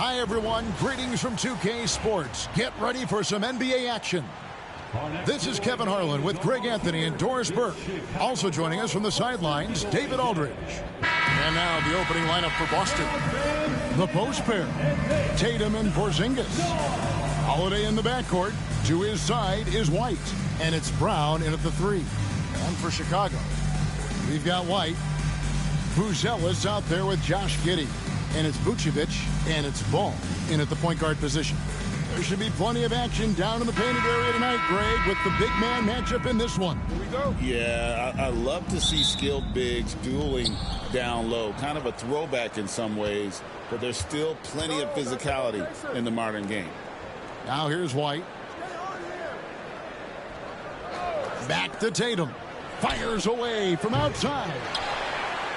Hi, everyone. Greetings from 2K Sports. Get ready for some NBA action. This is Kevin Harlan with Greg Anthony and Doris Burke. Also joining us from the sidelines, David Aldridge. And now the opening lineup for Boston. The post pair, Tatum and Porzingis. Holiday in the backcourt. To his side is White. And it's Brown in at the 3. And for Chicago, we've got White. Buzelis out there with Josh Giddey. And it's Vucevic, and it's Ball in at the point guard position. There should be plenty of action down in the painted area tonight, Greg, with the big man matchup in this one. Here we go. Yeah, I love to see skilled bigs dueling down low. Kind of a throwback in some ways, but there's still plenty of physicality in the modern game. Now here's White. Back to Tatum. Fires away from outside.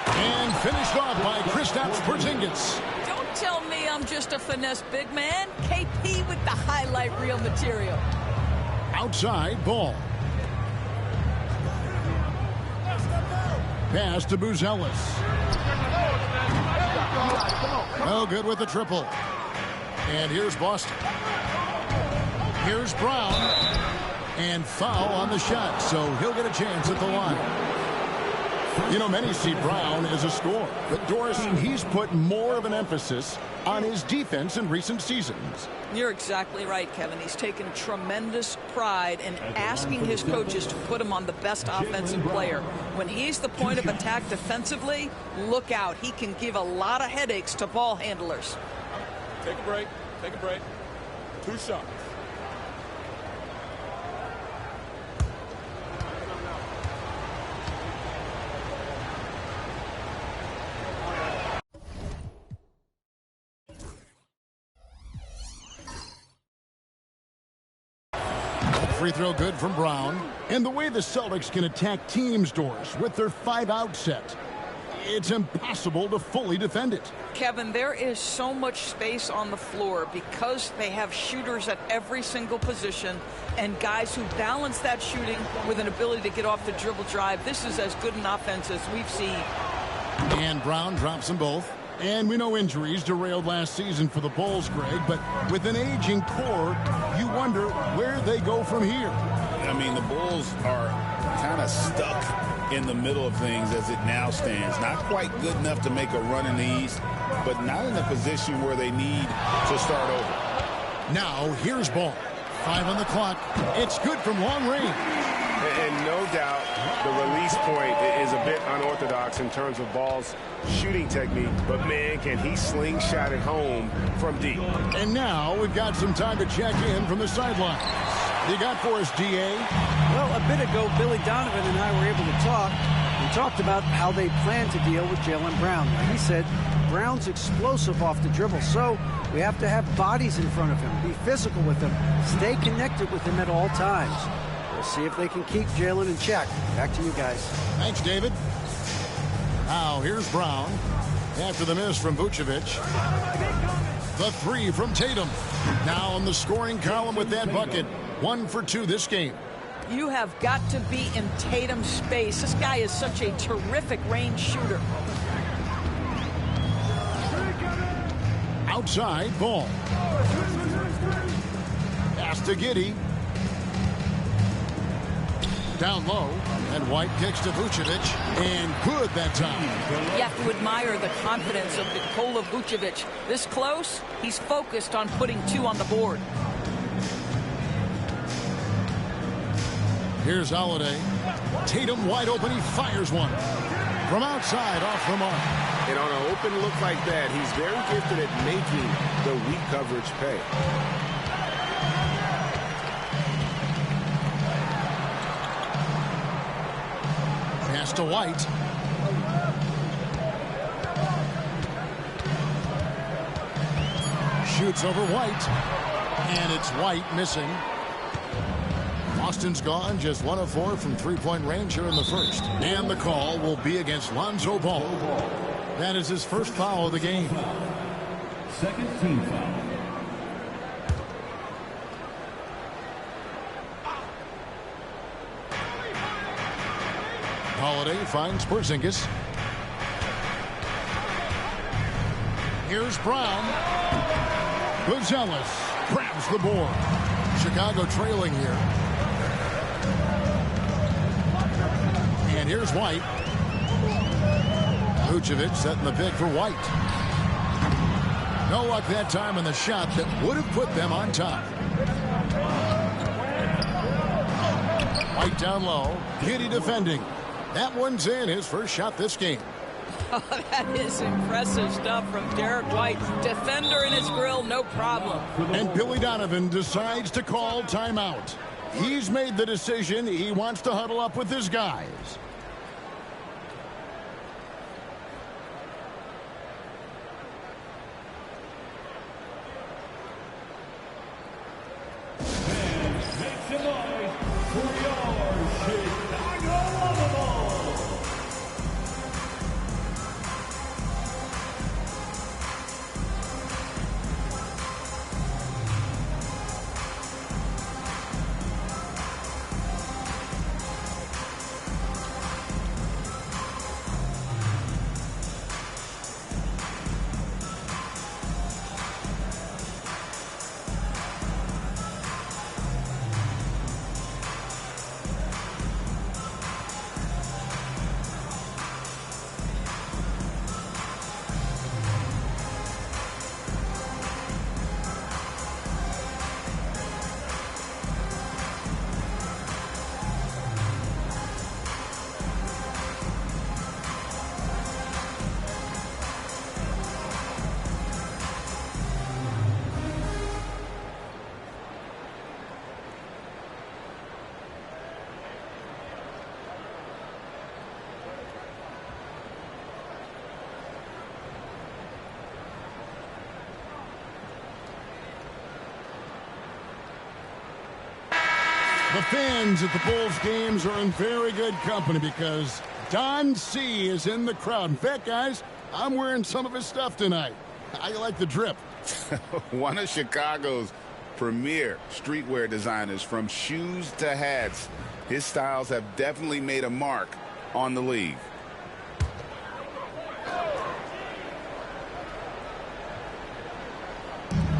And finished off by Kristaps Porzingis. Don't tell me I'm just a finesse big man. KP with the highlight reel material. Outside, Ball. Pass to Buzelis. No good with the triple. And here's Boston. Here's Brown. And foul on the shot, so he'll get a chance at the line. You know, many see Brown as a scorer, but Doris, he's put more of an emphasis on his defense in recent seasons. You're exactly right, Kevin. He's taken tremendous pride in asking his coaches to put him on the best offensive player. When he's the point of attack defensively, look out. He can give a lot of headaches to ball handlers. Take a break. Take a break. 2 shots. Free throw good from Brown. And the way the Celtics can attack teams, Doris, with their 5-out set, it's impossible to fully defend it. Kevin, there is so much space on the floor because they have shooters at every single position and guys who balance that shooting with an ability to get off the dribble drive. This is as good an offense as we've seen. And Brown drops them both. And we know injuries derailed last season for the Bulls, Greg, but with an aging core, you wonder where they go from here. I mean, the Bulls are kind of stuck in the middle of things as it now stands. Not quite good enough to make a run in the East, but not in a position where they need to start over. Now, here's Ball. 5 on the clock. It's good from long range. And no doubt the release point is a bit unorthodox in terms of Ball's shooting technique, but man, can he slingshot it home from deep. And now we've got some time to check in from the sidelines. You got for us, D.A.? Well, a bit ago, Billy Donovan and I were able to talk. We talked about how they plan to deal with Jaylen Brown. He said Brown's explosive off the dribble, so we have to have bodies in front of him, be physical with him, stay connected with him at all times. We'll see if they can keep Jaylen in check. Back to you guys. Thanks, David. Now, here's Brown. After the miss from Vucevic. The 3 from Tatum. Now on the scoring column with that bucket. 1 for 2 this game. You have got to be in Tatum's space. This guy is such a terrific range shooter. Outside, Ball. Pass to Giddey. Down low, and White kicks to Vucevic, and good that time. You have to admire the confidence of Nikola Vucevic. This close, he's focused on putting 2 on the board. Here's Holiday. Tatum wide open, he fires one. From outside, off the mark. And on an open look like that, he's very gifted at making the weak coverage pay. Pass to White. Shoots over White. And it's White missing. Boston's gone just 1 of 4 from three-point range here in the first. And the call will be against Lonzo Ball. That is his first foul of the game. Second team foul. Holiday finds Porzingis. Here's Brown. Buzelis grabs the board. Chicago trailing here. And here's White. Vucevic setting the pick for White. No luck that time on the shot that would have put them on top. White down low. Giddey defending. That one's in, his first shot this game. Oh, that is impressive stuff from Derek White. Defender in his grill, no problem. And Billy Donovan decides to call timeout. He's made the decision. He wants to huddle up with his guys. The fans at the Bulls games are in very good company because Don C is in the crowd. In fact, guys, I'm wearing some of his stuff tonight. How you like the drip? One of Chicago's premier streetwear designers, from shoes to hats. His styles have definitely made a mark on the league.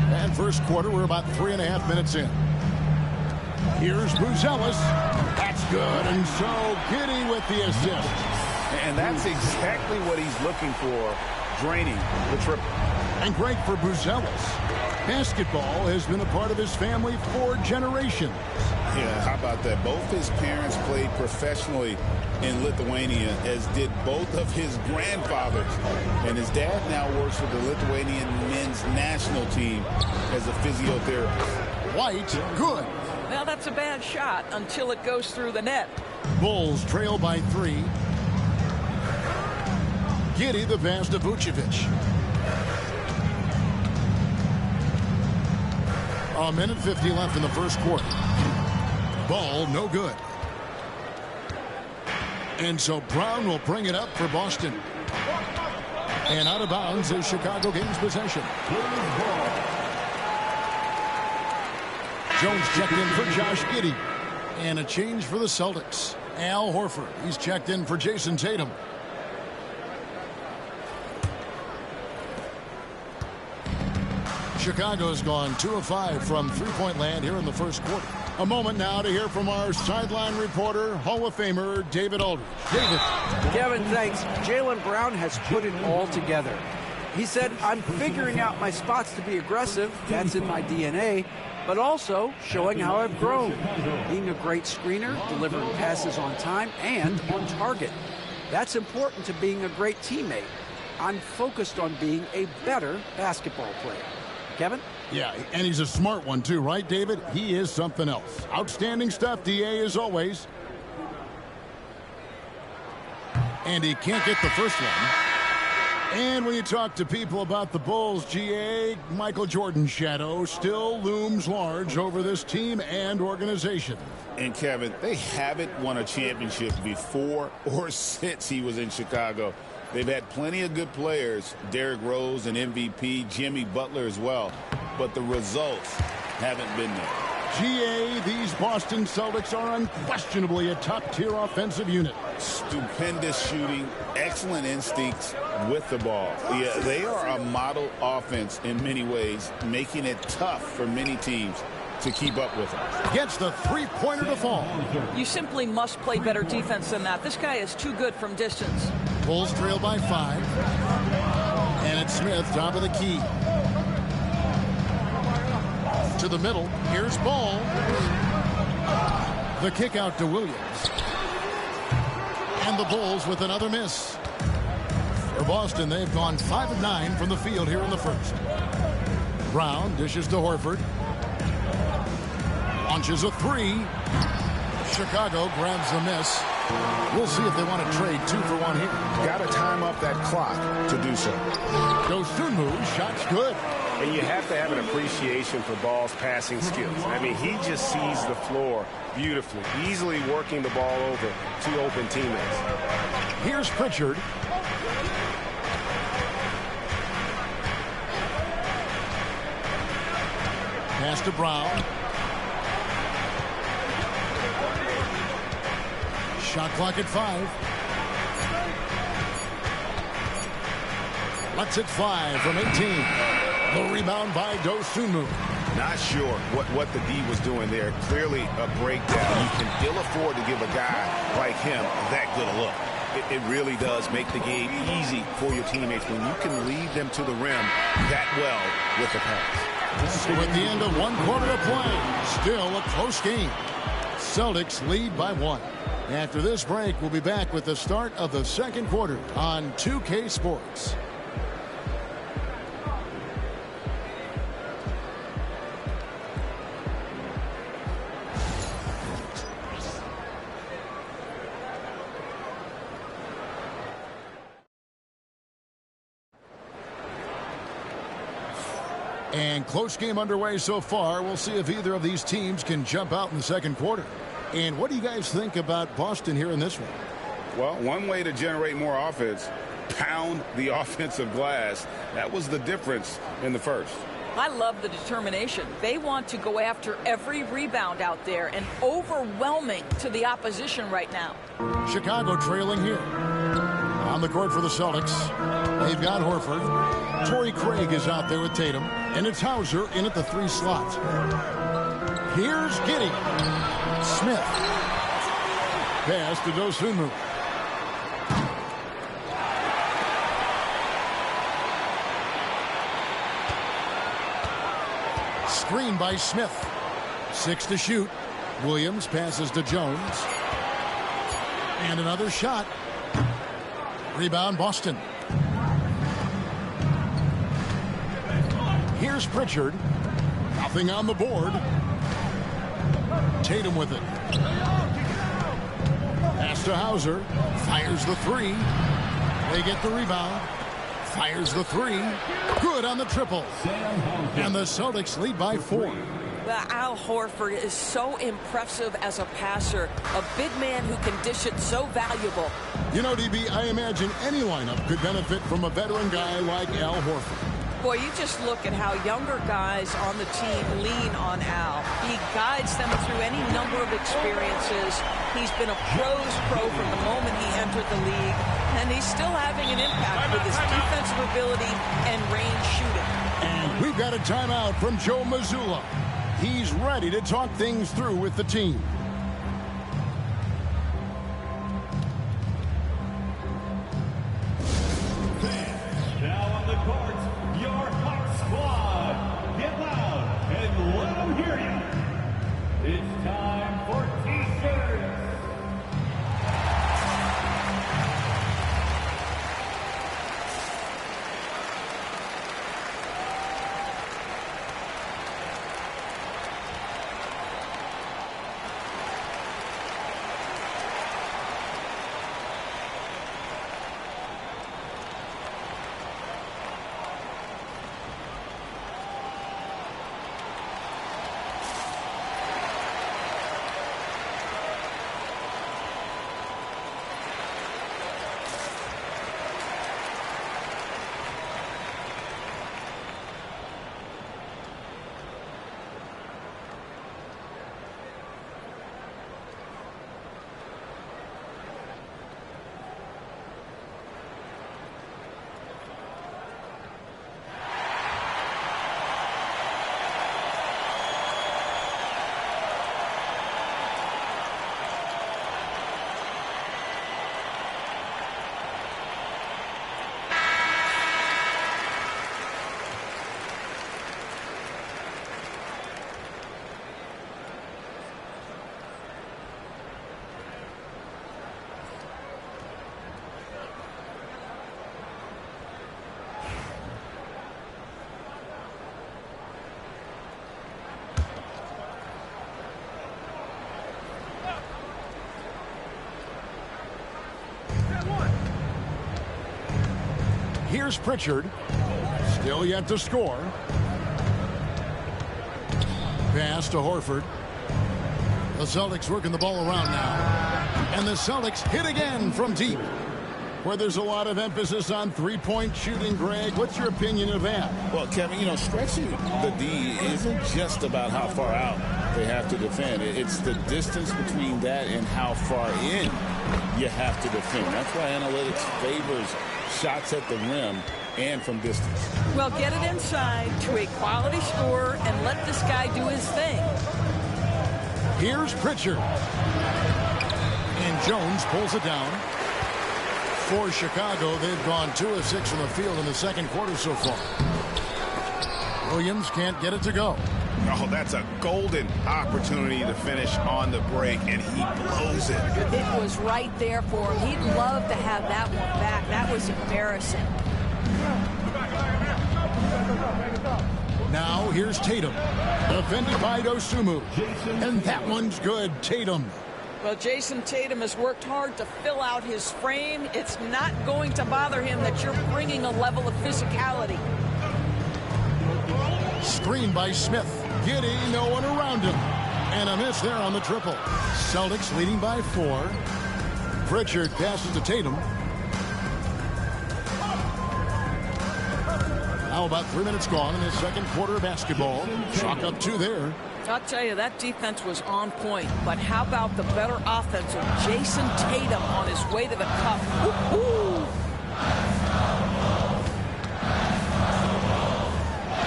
And first quarter, we're about 3.5 minutes in. Here's Buzelis. That's good. And so Giddey with the assist. And that's exactly what he's looking for, draining the triple. And great for Buzelis. Basketball has been a part of his family for generations. Yeah, how about that? Both his parents played professionally in Lithuania, as did both of his grandfathers. And his dad now works with the Lithuanian men's national team as a physiotherapist. White, good. Well, that's a bad shot until it goes through the net. Bulls trail by 3. Giddey the pass to Vucevic. A minute 50 left in the first quarter. Ball no good. And so Brown will bring it up for Boston. And out of bounds as Chicago gains possession. Jones checked in for Josh Giddey. And a change for the Celtics. Al Horford. He's checked in for Jason Tatum. Chicago's gone 2 of 5 from three-point land here in the first quarter. A moment now to hear from our sideline reporter, Hall of Famer David Aldridge. David. Kevin, thanks. Jaylen Brown has put it all together. He said, I'm figuring out my spots to be aggressive. That's in my DNA. But also showing how I've grown. Being a great screener, delivering passes on time and on target. That's important to being a great teammate. I'm focused on being a better basketball player. Kevin? Yeah, and he's a smart one too, right, David? He is something else. Outstanding stuff, DA, as always. And he can't get the first one. And when you talk to people about the Bulls, GA, Michael Jordan's shadow still looms large over this team and organization. And Kevin, they haven't won a championship before or since he was in Chicago. They've had plenty of good players, Derrick Rose and MVP, Jimmy Butler as well, but the results haven't been there. GA, these Boston Celtics are unquestionably a top-tier offensive unit. Stupendous shooting, excellent instincts with the ball. Yeah, they are a model offense in many ways, making it tough for many teams to keep up with them. Gets the three-pointer to fall. You simply must play better defense than that. This guy is too good from distance. Bulls trail by 5. And it's Smith, top of the key. To the middle. Here's Ball. The kick out to Williams. And the Bulls with another miss. For Boston, they've gone 5 of 9 from the field here in the first. Brown dishes to Horford. Launches a 3. Chicago grabs the miss. We'll see if they want to trade 2 for 1 here. Got to time up that clock to do so. Dosunmu, shot's good. And you have to have an appreciation for Ball's passing skills. I mean, he just sees the floor beautifully, easily working the ball over to open teammates. Here's Pritchard. Pass to Brown. Shot clock at 5. Lets it fly from 18. The rebound by Dosunmu. Not sure what the D was doing there. Clearly a breakdown. You can ill afford to give a guy like him that good a look. It really does make the game easy for your teammates when you can lead them to the rim that well with the pass. So at the end of 1 quarter of play, still a close game. Celtics lead by 1. After this break, we'll be back with the start of the second quarter on 2K Sports. And close game underway so far. We'll see if either of these teams can jump out in the second quarter. And what do you guys think about Boston here in this one? Well, one way to generate more offense, pound the offensive glass. That was the difference in the first. I love the determination. They want to go after every rebound out there and overwhelming to the opposition right now. Chicago trailing here. On the court for the Celtics. They've got Horford. Torrey Craig is out there with Tatum. And it's Hauser in at the 3 slot. Here's Giddey. Smith. Pass to Dosunmu. Screen by Smith. 6 to shoot. Williams passes to Jones. And another shot. Rebound Boston. Here's Pritchard. Nothing on the board. Tatum with it. Pass to Hauser. Fires the 3. They get the rebound. Fires the 3. Good on the triple. And the Celtics lead by 4. Al Horford is so impressive as a passer. A big man who can dish it, so valuable. You know, DB, I imagine any lineup could benefit from a veteran guy like Al Horford. Boy, you just look at how younger guys on the team lean on Al. He guides them through any number of experiences. He's been a pro's pro from the moment he entered the league, and he's still having an impact with his defensive ability and range shooting. And we've got a timeout from Joe Mazzulla. He's ready to talk things through with the team. Now on the court, your Hawk squad. Get loud and let them hear you. It's time for T-shirts. Here's Pritchard. Still yet to score. Pass to Horford. The Celtics working the ball around now. And the Celtics hit again from deep. Where there's a lot of emphasis on three-point shooting, Greg. What's your opinion of that? Well, Kevin, stretching the D isn't just about how far out they have to defend. It's the distance between that and how far in you have to defend. That's why analytics favors shots at the rim and from distance. Well, get it inside to a quality scorer and let this guy do his thing. Here's Pritchard. And Jones pulls it down. For Chicago, they've gone 2 of 6 from the field in the second quarter so far. Williams can't get it to go. Oh, that's a golden opportunity to finish on the break, and he blows it. It was right there for him. He'd love to have that one back. That was embarrassing. Now here's Tatum. Defended by Dosunmu. And that one's good. Tatum. Well, Jason Tatum has worked hard to fill out his frame. It's not going to bother him that you're bringing a level of physicality. Screen by Smith. Giddy, no one around him. And a miss there on the triple. Celtics leading by 4. Pritchard passes to Tatum. Now about 3 minutes gone in the second quarter of basketball. Chalk up 2 there. I'll tell you, that defense was on point. But how about the better offense of Jason Tatum on his way to the cup? Woo-hoo!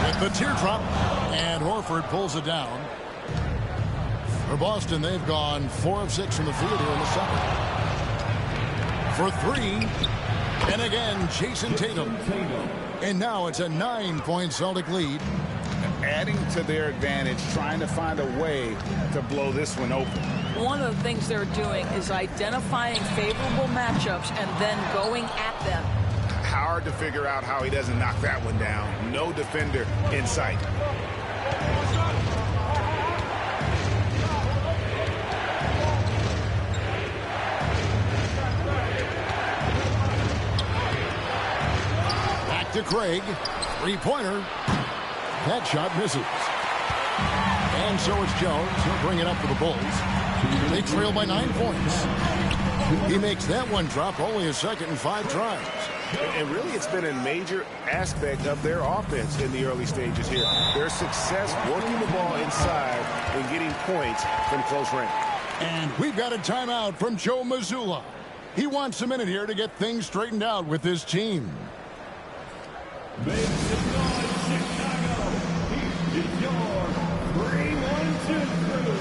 With the teardrop, and Horford pulls it down. For Boston, they've gone 4 of 6 from the field here in the second. For 3, and again, Jason Tatum. And now it's a 9-point Celtic lead. Adding to their advantage, trying to find a way to blow this one open. One of the things they're doing is identifying favorable matchups and then going at them. Hard to figure out how he doesn't knock that one down. No defender in sight. Back to Craig. Three-pointer. That shot misses. And so it's Jones. He'll bring it up for the Bulls. They trail by 9 points. He makes that one drop only a second in 5 tries. And really, it's been a major aspect of their offense in the early stages here. Their success working the ball inside and getting points from close range. And we've got a timeout from Joe Mazzulla. He wants a minute here to get things straightened out with his team. Make some noise, Chicago. Here is your 3-1-2 crew.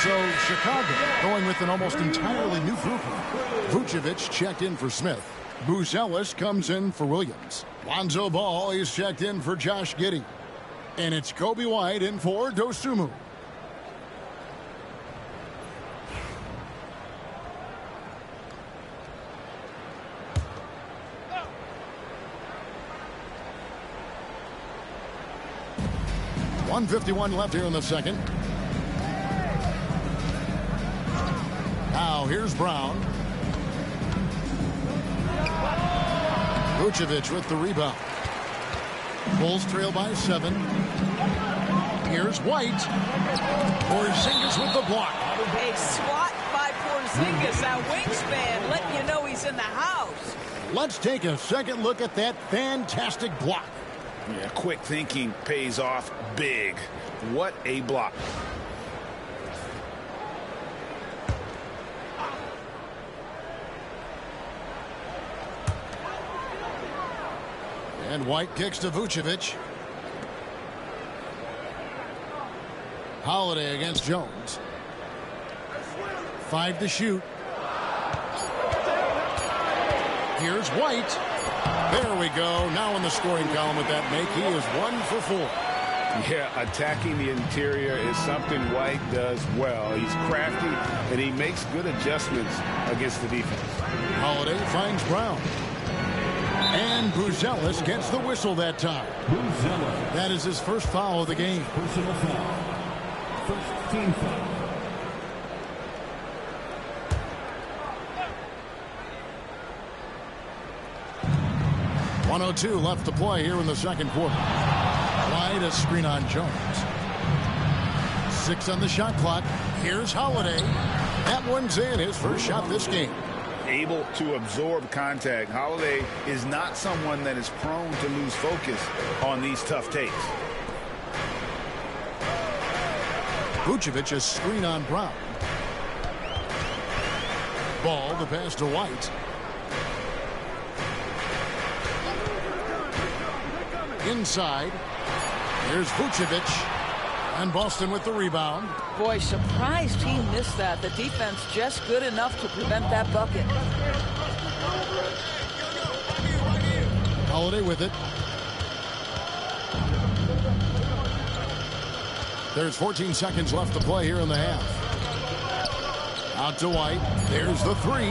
So Chicago going with an almost entirely new group. Vucevic checked in for Smith. Buzelis comes in for Williams. Lonzo Ball is checked in for Josh Giddey. And it's Kobe White in for Dosunmu. .151 left here in the second. Now here's Brown. Vucevic with the rebound. Bulls trail by 7. Here's White. Porzingis with the block. A swat by Porzingis, that wingspan, letting you know he's in the house. Let's take a second look at that fantastic block. Yeah, quick thinking pays off big. What a block. And White kicks to Vucevic. Holiday against Jones. 5 to shoot. Here's White. There we go. Now in the scoring column with that make. He is 1 for 4. Yeah, attacking the interior is something White does well. He's crafty, and he makes good adjustments against the defense. Holiday finds Brown. And Buzelis gets the whistle that time. That is his first foul of the game. Personal foul. First team foul. .102 left to play here in the second quarter. Wide a screen on Jones. 6 on the shot clock. Here's Holiday. That one's in, his first shot this game. Able to absorb contact. Holiday is not someone that is prone to lose focus on these tough takes. Vucevic a screen on Brown. Ball, the pass to White. Inside. Here's Vucevic. And Boston with the rebound. Boy, surprised he missed that. The defense just good enough to prevent that bucket. Holiday with it. There's 14 seconds left to play here in the half. Out to White. There's the 3.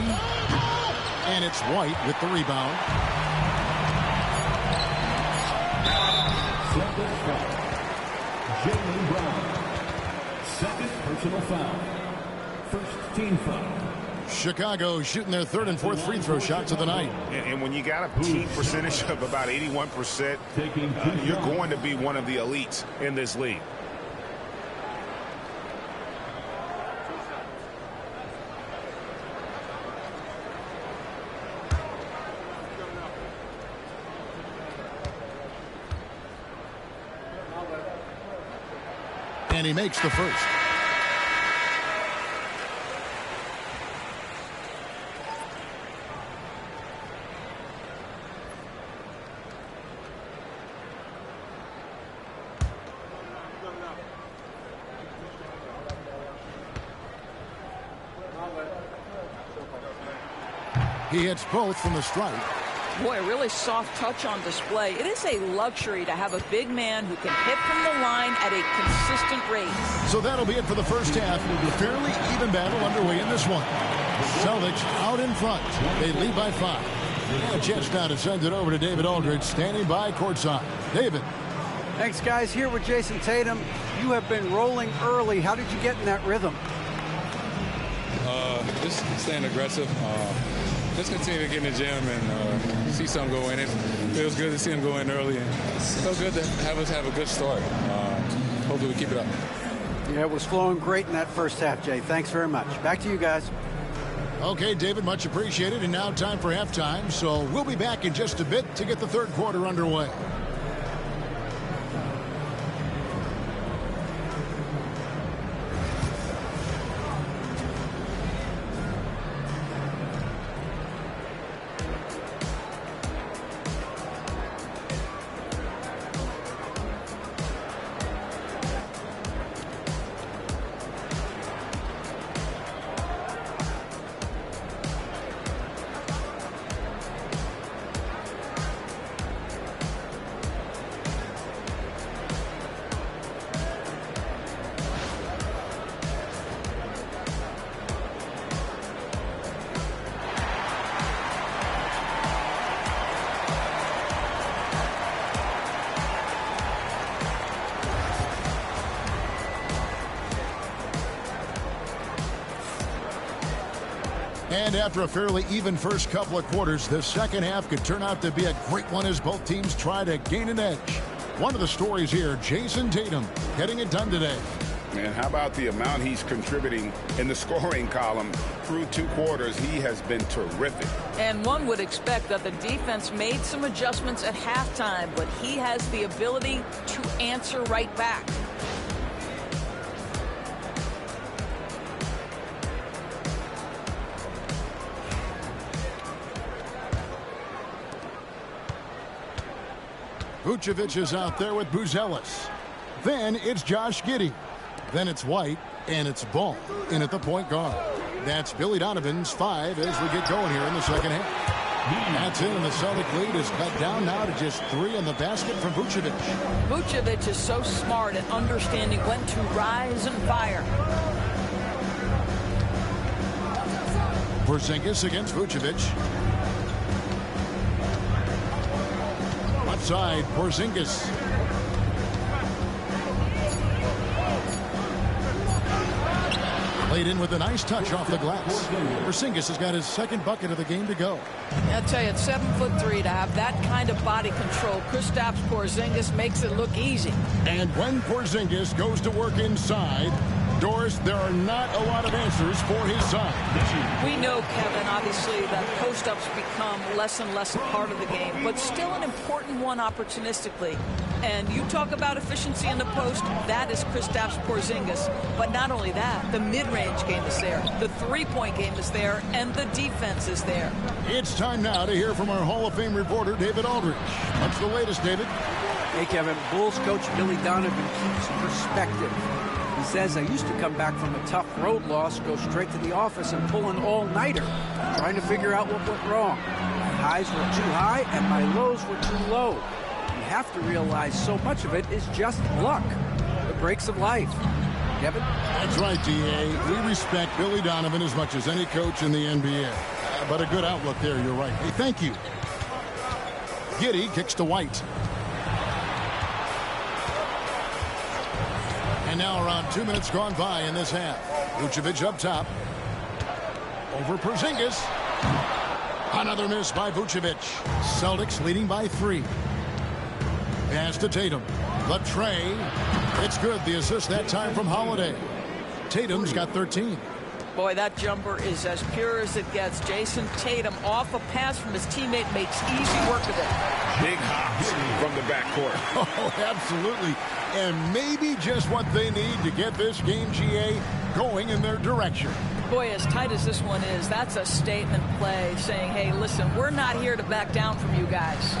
And it's White with the rebound. Jaylen Brown. Second personal foul. First team foul. Chicago shooting their third and fourth free throw shots of the night. And when you got a team percentage of about 81%, you're going to be one of the elites in this league. And he makes the first. He hits both from the stripe. Boy, really soft touch on display. It is a luxury to have a big man who can hit from the line at a consistent rate. So that'll be it for the first half. Fairly even battle underway in this one. Celtics out in front. They lead by 5. And a chance now to send it over to David Aldridge, standing by courtside. David. Thanks, guys. Here with Jason Tatum. You have been rolling early. How did you get in that rhythm? Just staying aggressive. Just continue to get in the gym and see something go in. It feels good to see him go in early, and it's so good to have us have a good start. Hopefully we keep it up. Yeah, it was flowing great in that first half, Jay. Thanks very much. Back to you guys. Okay, David, much appreciated. And now time for halftime. So we'll be back in just a bit to get the third quarter underway. And after a fairly even first couple of quarters, the second half could turn out to be a great one as both teams try to gain an edge. One of the stories here, Jason Tatum getting it done today. And how about the amount he's contributing in the scoring column through 2 quarters? He has been terrific. And one would expect that the defense made some adjustments at halftime, but he has the ability to answer right back. Vucevic is out there with Buzelis. Then it's Josh Giddey. Then it's White, and it's Ball in at the point guard. That's Billy Donovan's 5 as we get going here in the second half. That's in, and the Celtic lead is cut down now to just 3 in the basket from Vucevic. Vucevic is so smart at understanding when to rise and fire. Porzingis against Vucevic. Left side, Porzingis. Played in with a nice touch off the glass. Porzingis has got his 2nd bucket of the game to go. I'll tell you, at 7'3", to have that kind of body control, Kristaps Porzingis makes it look easy. And when Porzingis goes to work inside, Doris, there are not a lot of answers for his side. We know, Kevin, obviously, that post-ups become less and less a part of the game, but still an important one opportunistically. And you talk about efficiency in the post, that is Kristaps Porzingis. But not only that, the mid-range game is there, the three-point game is there, and the defense is there. It's time now to hear from our Hall of Fame reporter, David Aldridge. What's the latest, David? Hey, Kevin. Bulls coach Billy Donovan keeps perspective. He says, I used to come back from a tough road loss, go straight to the office and pull an all-nighter, trying to figure out what went wrong. My highs were too high and my lows were too low. You have to realize so much of it is just luck, the breaks of life. Kevin? That's right, D.A. We respect Billy Donovan as much as any coach in the NBA. But a good outlook there, you're right. Hey, thank you. Giddey kicks to White. And now around 2 minutes gone by in this half. Vucevic up top. Over Porzingis. Another miss by Vucevic. Celtics leading by 3. Pass to Tatum. The tray. It's good. The assist that time from Holiday. Tatum's got 13. Boy, that jumper is as pure as it gets. Jason Tatum off a pass from his teammate makes easy work of it. Big hops from the backcourt. Oh, absolutely. And maybe just what they need to get this game, GA, going in their direction. Boy, as tight as this one is, that's a statement play saying, hey, listen, we're not here to back down from you guys.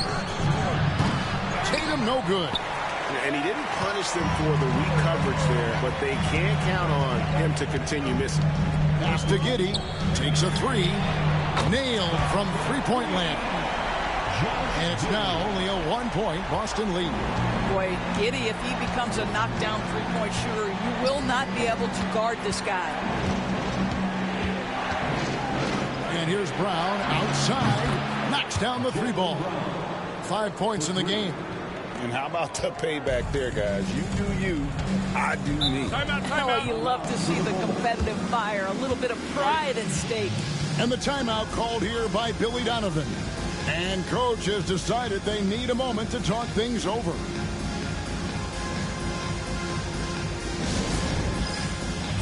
Tatum no good. And he didn't punish them for the weak coverage there, but they can't count on him to continue missing. Pass to Giddey. Takes a 3. Nailed from three-point land. And it's now only a 1-point Boston lead. Boy, Giddey, if he becomes a knockdown three-point shooter, you will not be able to guard this guy. And here's Brown outside. Knocks down the 3-ball. 5 points in the game. And how about the payback there, guys? You do you, I do me. Oh, you love to see the competitive fire, a little bit of pride at stake. And the timeout called here by Billy Donovan. And coach has decided they need a moment to talk things over.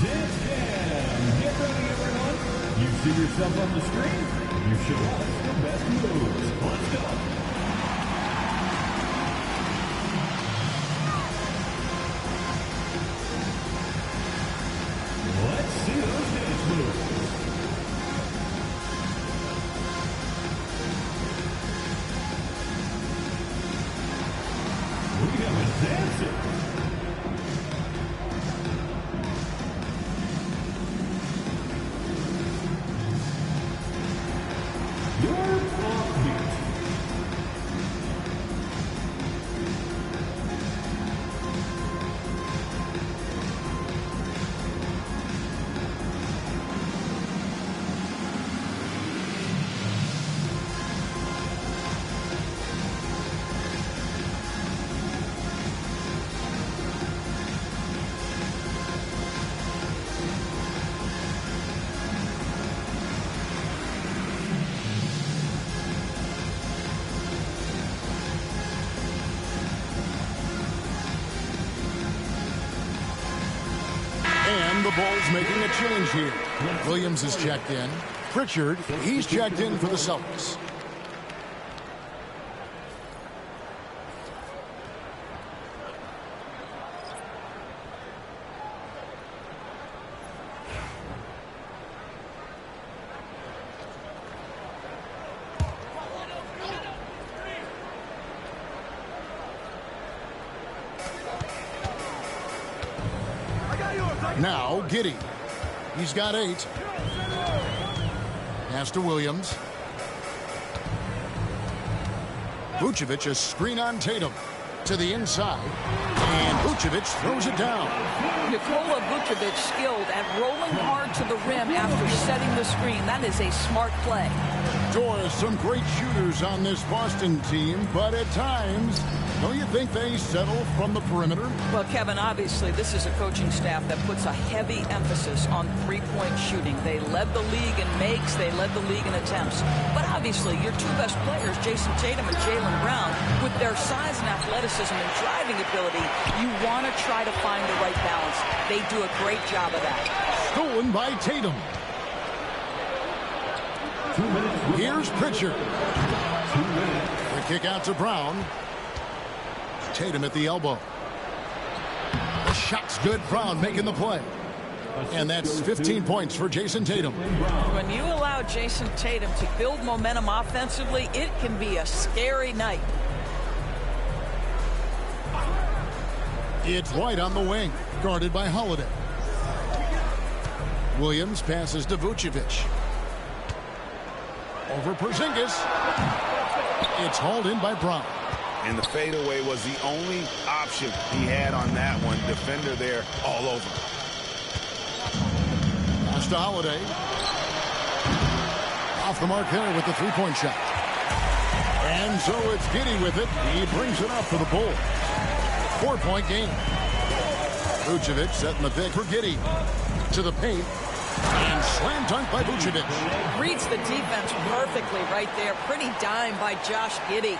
Get ready, everyone. You see yourself on the screen? You should watch the best moves. Let's go. Let's see those dance moves. We have a dancer. Your offbeat. And the Bulls making a change here. Williams is checked in. Pritchard, he's checked in for the Celtics. Now, Giddey. He's got 8. Pass to Williams. Vucevic, a screen on Tatum. To the inside. And Vucevic throws it down. Nikola Vucevic skilled at rolling hard to the rim after setting the screen. That is a smart play. Doris, some great shooters on this Boston team, but at times, don't you think they settle from the perimeter? Well, Kevin, obviously, this is a coaching staff that puts a heavy emphasis on three-point shooting. They led the league in makes. They led the league in attempts. But obviously, your two best players, Jason Tatum and Jaylen Brown, with their size and athleticism and driving ability, you want to try to find the right balance. They do a great job of that. Stolen by Tatum. Here's Pritchard. The kick out to Brown. Tatum at the elbow. The shot's good. Brown making the play. And that's 15 points for Jason Tatum. When you allow Jason Tatum to build momentum offensively, it can be a scary night. It's White on the wing, guarded by Holiday. Williams passes to Vucevic. Over Porzingis. It's hauled in by Brown. And the fadeaway was the only option he had on that one. Defender there all over. Pass to Holiday. Off the mark there with the three-point shot. And so it's Giddey with it. He brings it up for the Bulls. 4-point game. Vucevic setting the pick for Giddey. To the paint. And slam dunk by Vucevic. Reads the defense perfectly right there. Pretty dime by Josh Giddey.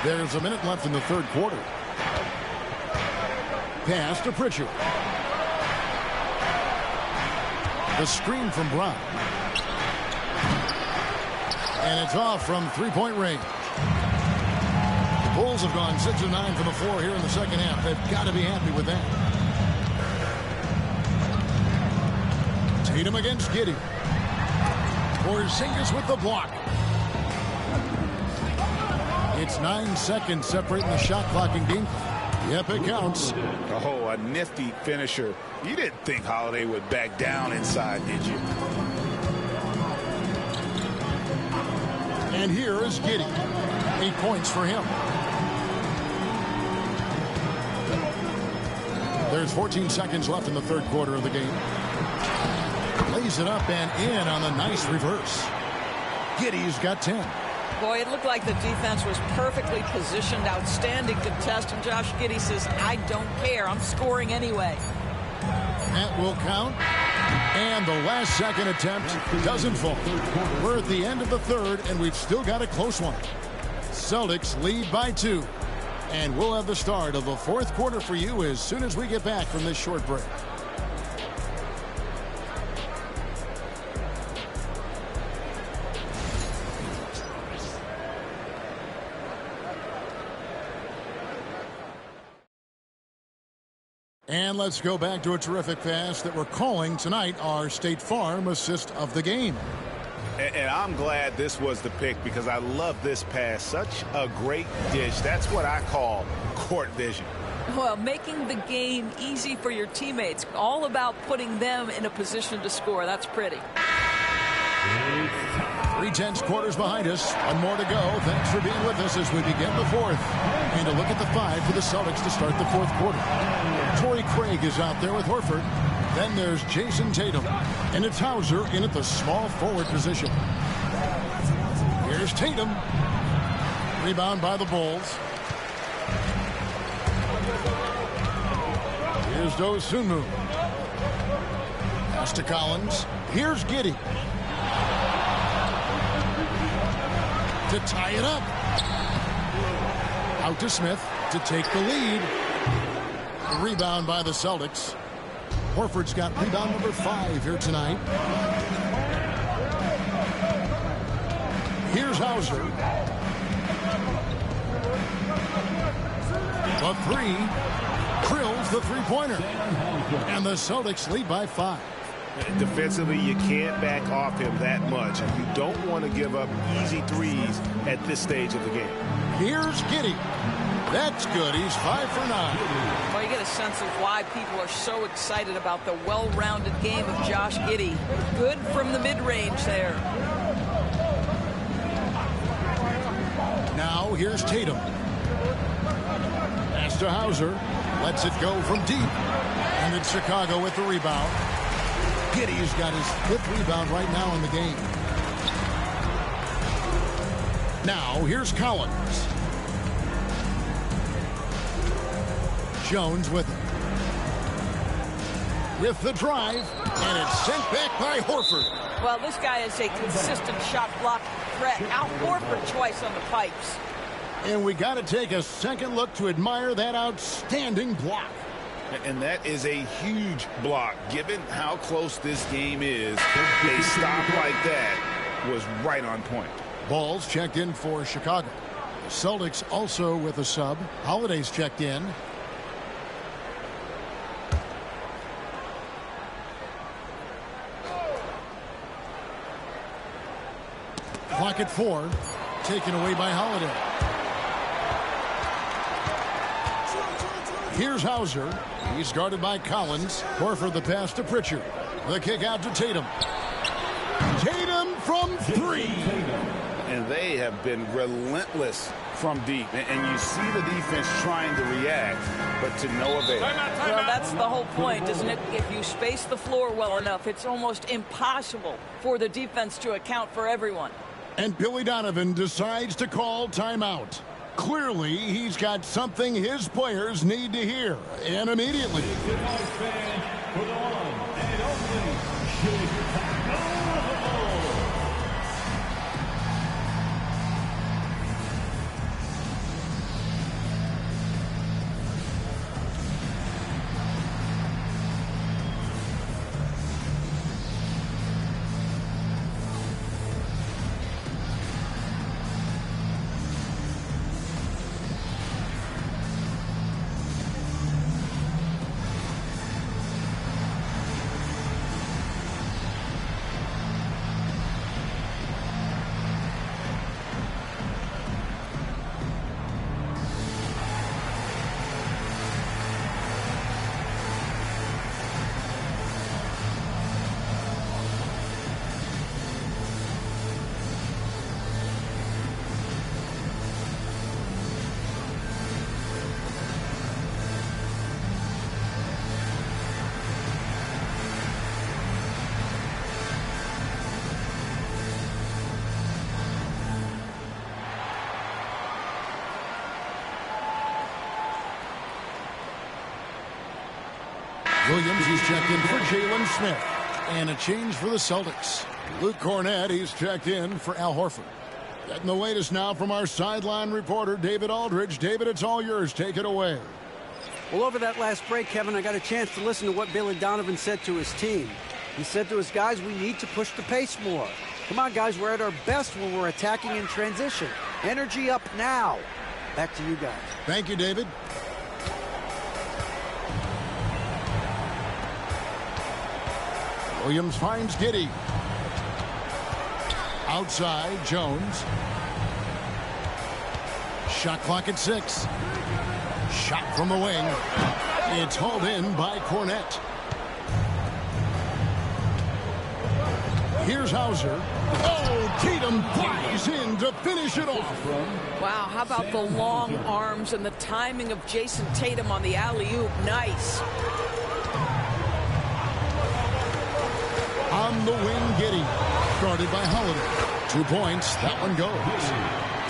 There's a minute left in the third quarter. Pass to Pritchard. The screen from Brown. And it's off from three-point range. The Bulls have gone 6 of 9 from the floor here in the second half. They've got to be happy with that. Tatum against Giddey. Porzingis with the block. It's 9 seconds separating the shot clock in game. Yep, it counts. Oh, a nifty finisher. You didn't think Holiday would back down inside, did you? And here is Giddey. 8 points for him. There's 14 seconds left in the third quarter of the game. Lays it up and in on the nice reverse. Giddey's got 10. Boy, it looked like the defense was perfectly positioned. Outstanding contest. And Josh Giddey says, I don't care. I'm scoring anyway. That will count. And the last second attempt doesn't fall. We're at the end of the third, and we've still got a close one. Celtics lead by 2. And we'll have the start of the fourth quarter for you as soon as we get back from this short break. And let's go back to a terrific pass that we're calling tonight our State Farm assist of the game. And I'm glad this was the pick because I love this pass. Such a great dish. That's what I call court vision. Well, making the game easy for your teammates. All about putting them in a position to score. That's pretty. 3/10 quarters behind us. One more to go. Thanks for being with us as we begin the fourth. And a look at the 5 for the Celtics to start the fourth quarter. Torrey Craig is out there with Horford. Then there's Jason Tatum. And it's Hauser in at the small forward position. Here's Tatum. Rebound by the Bulls. Here's Dosunmu. Pass to Collins. Here's Giddey. To tie it up. Out to Smith to take the lead. Rebound by the Celtics. Horford's got rebound number 5 here tonight. Here's Hauser. The 3. Drills the three-pointer. And the Celtics lead by 5. Defensively, you can't back off him that much. You don't want to give up easy threes at this stage of the game. Here's Giddey. That's good. He's 5 for 9. Well, you get a sense of why people are so excited about the well-rounded game of Josh Giddey. Good from the mid-range there. Now here's Tatum. Pass to Hauser. Lets it go from deep. And it's Chicago with the rebound. Giddey's got his 5th rebound right now in the game. Now here's Collins. Jones with it. With the drive. And it's sent back by Horford. Well, this guy is a consistent shot block threat. Out Horford twice on the pipes. And we got to take a second look to admire that outstanding block. And that is a huge block. Given how close this game is, a stop like that was right on point. Ball's checked in for Chicago. The Celtics also with a sub. Holiday's checked in. Clock at 4. Taken away by Holiday. Here's Hauser. He's guarded by Collins. Horford the pass to Pritchard. The kick out to Tatum. Tatum from 3. And they have been relentless from deep. And you see the defense trying to react, but to no avail. Well, that's the whole point, isn't it? If you space the floor well enough, it's almost impossible for the defense to account for everyone. And Billy Donovan decides to call timeout. Clearly, he's got something his players need to hear, and immediately. Williams, he's checked in for Jalen Smith. And a change for the Celtics. Luke Cornett, he's checked in for Al Horford. Getting the latest now from our sideline reporter, David Aldridge. David, it's all yours. Take it away. Well, over that last break, Kevin, I got a chance to listen to what Billy Donovan said to his team. He said to his guys, we need to push the pace more. Come on, guys, we're at our best when we're attacking in transition. Energy up now. Back to you guys. Thank you, David. Williams finds Giddey. Outside, Jones. Shot clock at 6. Shot from the wing. It's hauled in by Cornett. Here's Hauser. Oh, Tatum flies in to finish it off. Wow, how about the long arms and the timing of Jason Tatum on the alley-oop? Nice. On the wing, Giddey. Guarded by Holiday. 2 points. That one goes.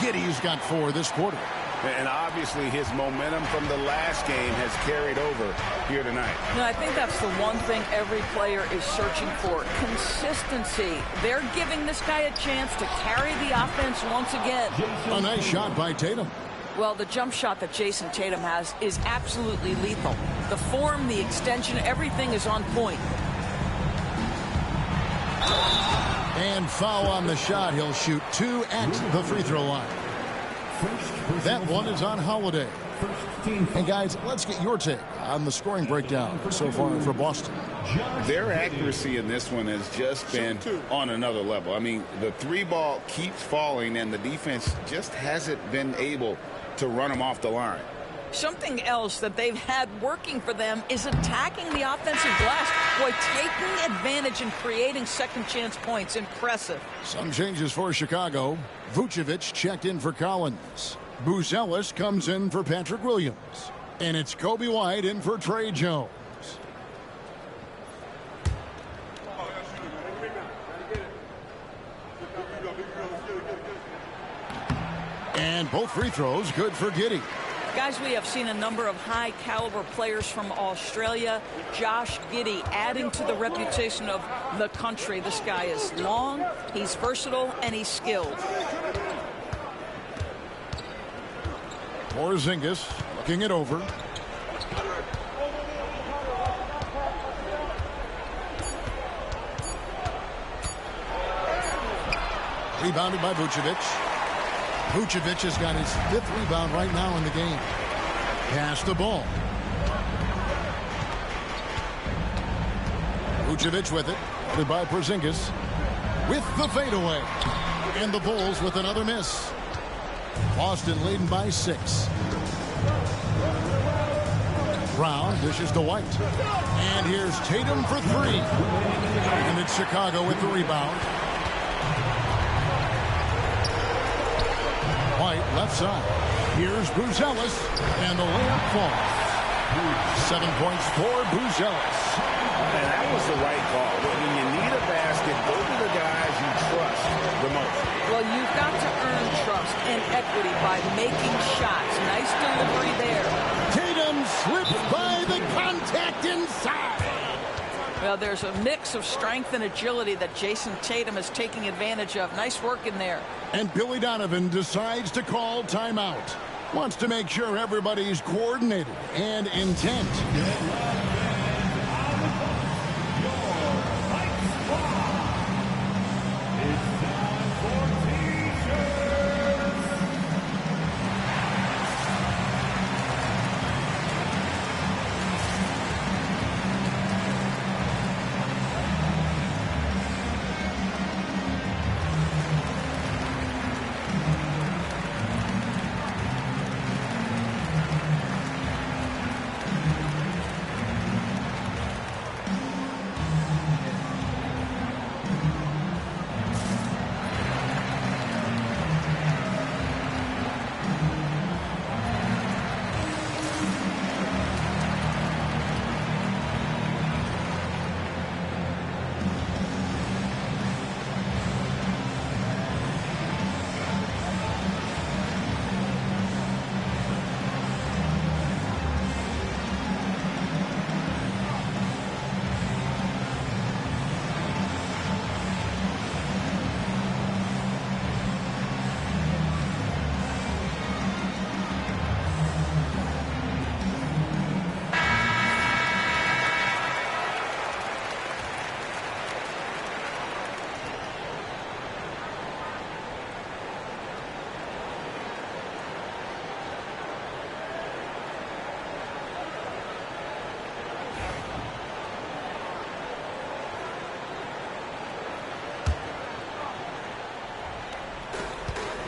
Giddey's got 4 this quarter. And obviously his momentum from the last game has carried over here tonight. No, I think that's the one thing every player is searching for. Consistency. They're giving this guy a chance to carry the offense once again. A nice shot by Tatum. Well, the jump shot that Jason Tatum has is absolutely lethal. The form, the extension, everything is on point. And foul on the shot. He'll shoot 2 at the free throw line. That one is on Holiday. And guys, let's get your take on the scoring breakdown so far for Boston. Their accuracy in this one has just been on another level. I mean, the 3-ball keeps falling, and the defense just hasn't been able to run them off the line. Something else that they've had working for them is attacking the offensive glass. Boy, taking advantage and creating second chance points. Impressive. Some changes for Chicago. Vucevic checked in for Collins. Buzelis comes in for Patrick Williams. And it's Kobe White in for Trey Jones. And both free throws good for Giddey. Guys, we have seen a number of high-caliber players from Australia. Josh Giddey adding to the reputation of the country. This guy is long, he's versatile, and he's skilled. Porzingis looking it over. Rebounded by Vucevic. Vucevic has got his 5th rebound right now in the game. Pass the ball. Vucevic with it. By Porzingis. With the fadeaway. And the Bulls with another miss. Boston leading by 6. Brown dishes to White. And here's Tatum for 3. And it's Chicago with the rebound. White left side. Here's Buzelis. And the layup falls. 7 points for Buzelis. And that was the right call. When you need a basket, those are the guys you trust the most. Well, you've got to earn trust and equity by making shots. Nice delivery there. Tatum slips by the contact inside. Well, there's a mix of strength and agility that Jason Tatum is taking advantage of. Nice work in there. And Billy Donovan decides to call timeout. Wants to make sure everybody's coordinated and intent.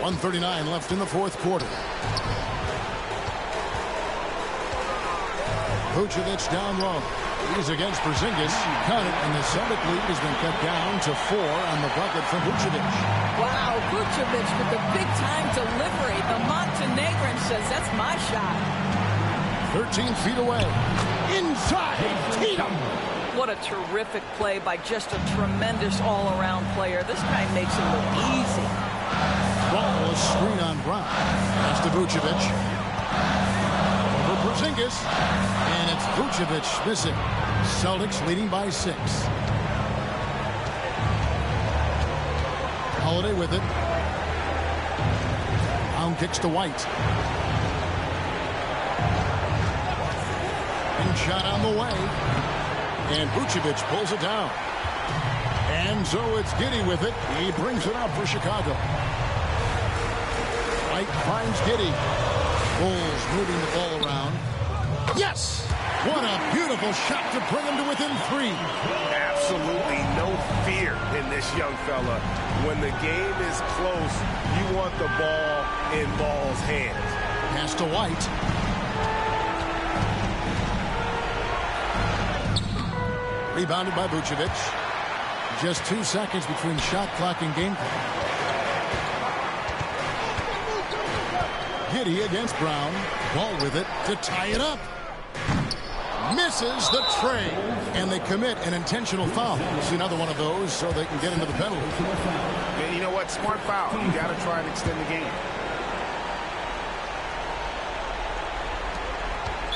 .139 left in the 4th quarter. Vucevic down low. He's against Porzingis. Cut it, and the Celtic lead has been cut down to 4 on the bucket from Vucevic. Wow, Vucevic with the big-time delivery. The Montenegrin says, that's my shot. 13 feet away. Inside, Tatum. What a terrific play by just a tremendous all-around player. This guy makes it look easy. Ball is screen on Brown. Pass to Vucevic. Over Porzingis. And it's Vucevic missing. Celtics leading by 6. Holiday with it. Brown kicks to White. Long shot on the way. And Vucevic pulls it down. And so it's Giddey with it. He brings it up for Chicago. White finds Giddey. Bulls moving the ball around. Yes! What a beautiful shot to bring him to within 3. Absolutely no fear in this young fella. When the game is close, you want the ball in Ball's hands. Pass to White. Rebounded by Vucevic. Just 2 seconds between shot clock and game clock. Giddey against Brown. Ball with it to tie it up. Misses the tray. And they commit an intentional foul. We'll see another one of those so they can get into the penalty. And you know what? Smart foul. You got to try and extend the game.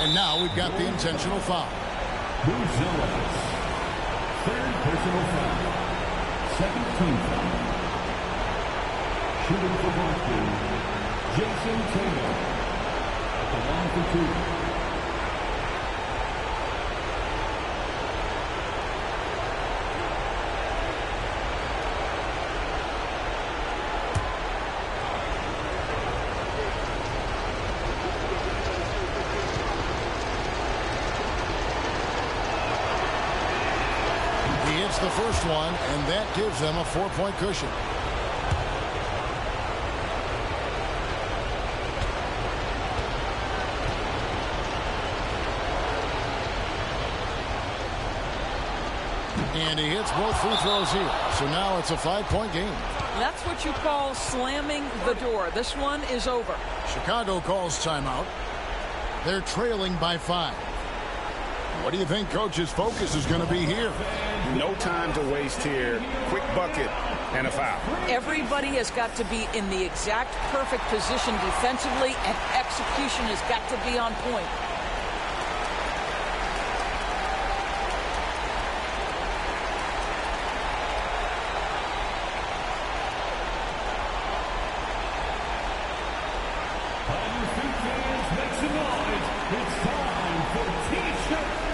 And now we've got the intentional foul. Third personal foul. Second team foul. Shooting for Boston, Jason Tatum. At the line for 2. The first one, and that gives them a 4-point cushion. And he hits both free throws here. So now it's a 5-point game. That's what you call slamming the door. This one is over. Chicago calls timeout. They're trailing by 5. What do you think Coach's focus is going to be here? No time to waste here. Quick bucket and a foul. Everybody has got to be in the exact perfect position defensively, and execution has got to be on point. Make some noise. It's time for T-shirts.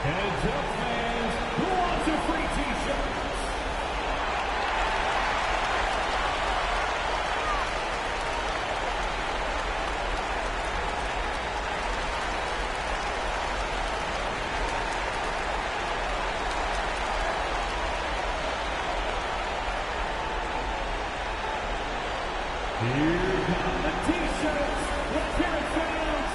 Heads up, fans. Who wants a free T-shirt? Here come the T-shirts. Let's hear it, fans.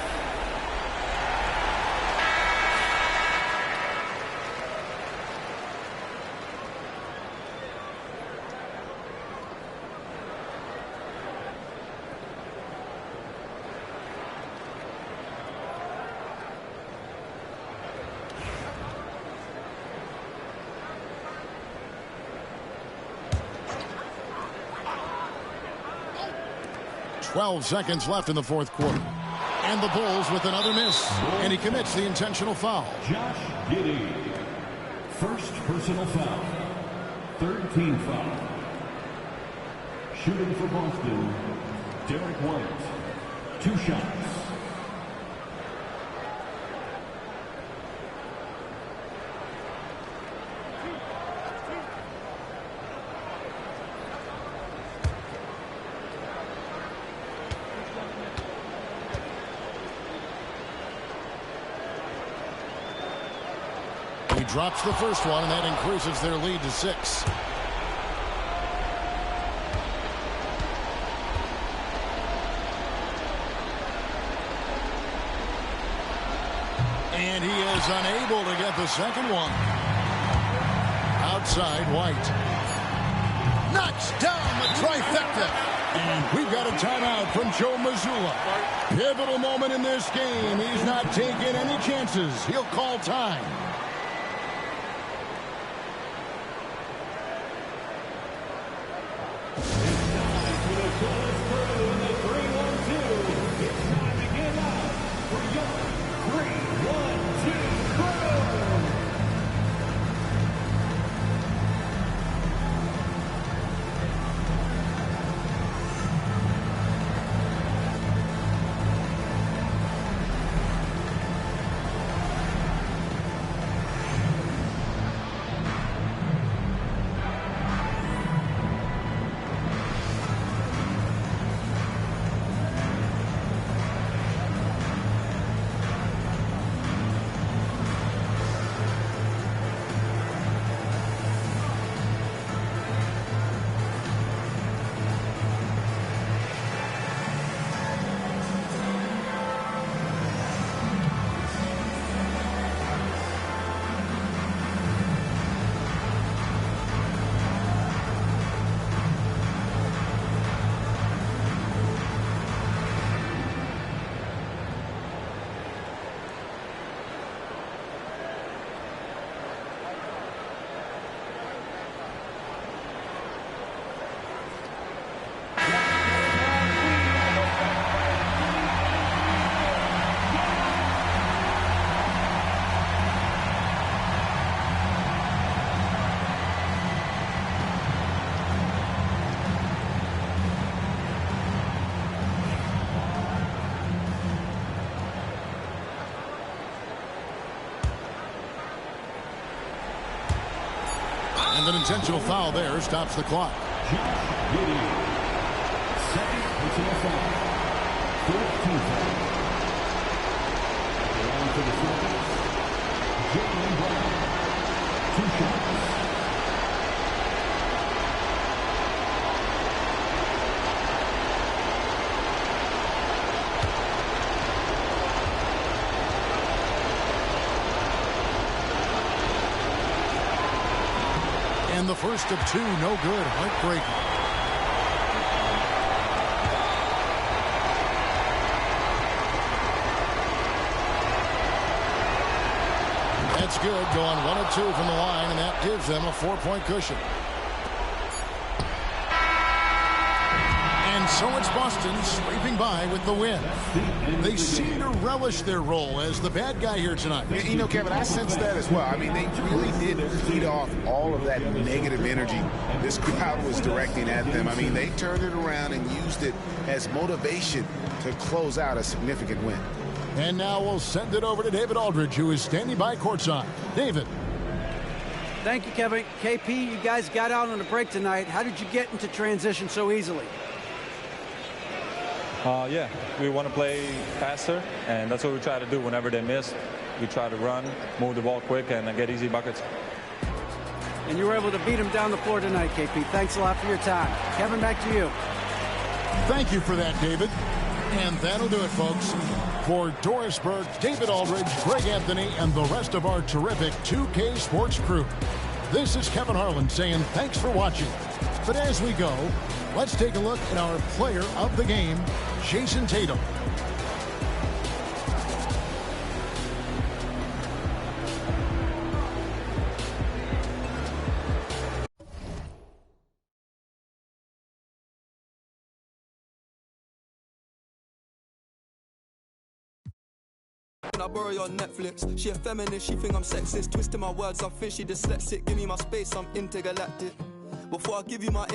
Twelve seconds left in the fourth quarter. And the Bulls with another miss. And he commits the intentional foul. Josh Giddey. First personal foul. Third team foul. Shooting for Boston, Derek White. 2 shots. He drops the first one, and that increases their lead to 6. And he is unable to get the second one. Outside, White. Knocks down the trifecta. And we've got a timeout from Joe Mazzulla. Pivotal moment in this game. He's not taking any chances. He'll call time. And an intentional foul there stops the clock. Second personal foul. 14th. On to the Celtics. Jalen Brown. 2 shots. And the first of 2, no good. Heartbreaking. That's good. Going 1 of 2 from the line, and that gives them a 4-point cushion. And so it's Boston scraping by with the win. They seem to relish their role as the bad guy here tonight. Yeah, you know, Kevin, I sense that as well. I mean, they really did feed off all of that negative energy this crowd was directing at them. I mean, they turned it around and used it as motivation to close out a significant win. And now we'll send it over to David Aldridge, who is standing by courtside. David. Thank you, Kevin. KP, you guys got out on a break tonight. How did you get into transition so easily? Yeah, we want to play faster, and that's what we try to do whenever they miss. We try to run, move the ball quick, and get easy buckets. And you were able to beat him down the floor tonight, KP. Thanks a lot for your time. Kevin, back to you. Thank you for that, David. And that'll do it, folks. For Doris Burke, David Aldridge, Greg Anthony, and the rest of our terrific 2K Sports crew, this is Kevin Harlan saying thanks for watching. But as we go, let's take a look at our player of the game, Jason Tatum. I borrow your Netflix. She a feminist, she think I'm sexist. Twisting my words, I'm fishy, dyslexic. Give me my space, I'm intergalactic. Before I give you my